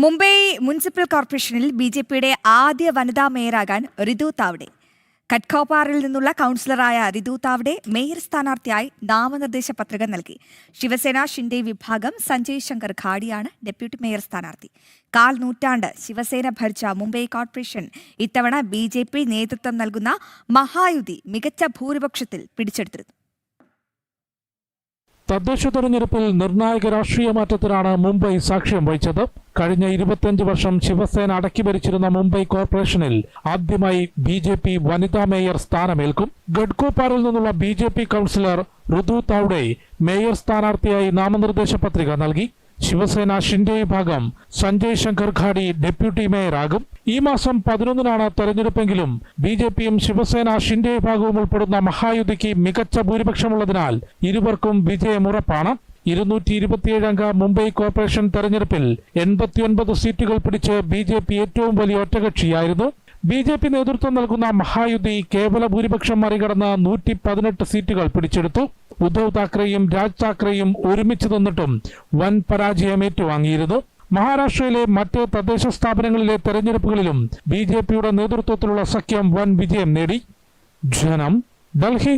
Mumbai municipal കോർപ്പറേഷനിൽ ബിജെപിയുടെ ആദ്യ വനിതാ മേയറാകാൻ റിതു താവ്ഡെ. കട്കോപ്പാറിൽ നിന്നുള്ള കൗൺസിലറായ റിതു താവ്ഡെ മേയർ സ്ഥാനാർത്ഥിയായി നാമനിർദ്ദേശ പത്രിക നൽകി. ശിവസേന ഷിൻഡെ വിഭാഗം സഞ്ജയ് ശങ്കർ ഖാഡിയാണ് ഡെപ്യൂട്ടി മേയർ സ്ഥാനാർത്ഥി. 1/4 നൂറ്റാണ്ട് ശിവസേന ഭരിച്ച മുംബൈ കോർപ്പറേഷൻ ഇത്തവണ ബിജെപി നേതൃത്വം നൽകുന്ന മഹായുതി മികച്ച ഭൂരിപക്ഷത്തിൽ പിടിച്ചെടുത്തിരുന്നു. തദ്ദേശ തെരഞ്ഞെടുപ്പിൽ നിർണായക രാഷ്ട്രീയ മാറ്റത്തിനാണ് മുംബൈ സാക്ഷ്യം വഹിച്ചത്. കഴിഞ്ഞ 25 വർഷം ശിവസേന അടക്കി ഭരിച്ചിരുന്ന മുംബൈ കോർപ്പറേഷനിൽ ആദ്യമായി ബിജെപി വനിതാ മേയർ സ്ഥാനമേൽക്കും. ഗഡ്കോപ്പാറിൽ നിന്നുള്ള BJP councillor Ritu Tawde mayor സ്ഥാനാർത്ഥിയായി നാമനിർദ്ദേശ പത്രിക നൽകി. ശിവസേന ഷിൻഡെ വിഭാഗം സഞ്ജയ് ശങ്കർ ഖാഡി ഡെപ്യൂട്ടി മേയറാകും. ഈ മാസം 11-നാണ് തെരഞ്ഞെടുപ്പെങ്കിലും ബിജെപിയും ശിവസേന ഷിൻഡെ വിഭാഗവും ഉൾപ്പെടുന്ന മഹായുതിക്ക് മികച്ച ഭൂരിപക്ഷമുള്ളതിനാൽ ഇരുവർക്കും വിജയം ഉറപ്പാണ്. 227 അംഗ മുംബൈ കോർപ്പറേഷൻ തെരഞ്ഞെടുപ്പിൽ 89 സീറ്റുകൾ പിടിച്ച് ബിജെപി ഏറ്റവും വലിയ ഒറ്റകക്ഷിയായിരുന്നു. ബിജെപി നേതൃത്വം നൽകുന്ന മഹായുതി കേവല ഭൂരിപക്ഷം മറികടന്ന് 118 സീറ്റുകൾ പിടിച്ചെടുത്തു. ഉദ്ധവ് താക്കറെയും രാജ് താക്കറെയും ഒരുമിച്ച് നിന്നിട്ടും വൻ പരാജയം ഏറ്റുവാങ്ങിയിരുന്നു. മഹാരാഷ്ട്രയിലെ മറ്റ് തദ്ദേശ സ്ഥാപനങ്ങളിലെ തെരഞ്ഞെടുപ്പുകളിലും ബിജെപിയുടെ നേതൃത്വത്തിലുള്ള സഖ്യം വൻ വിജയം നേടി. ജനം, ഡൽഹി.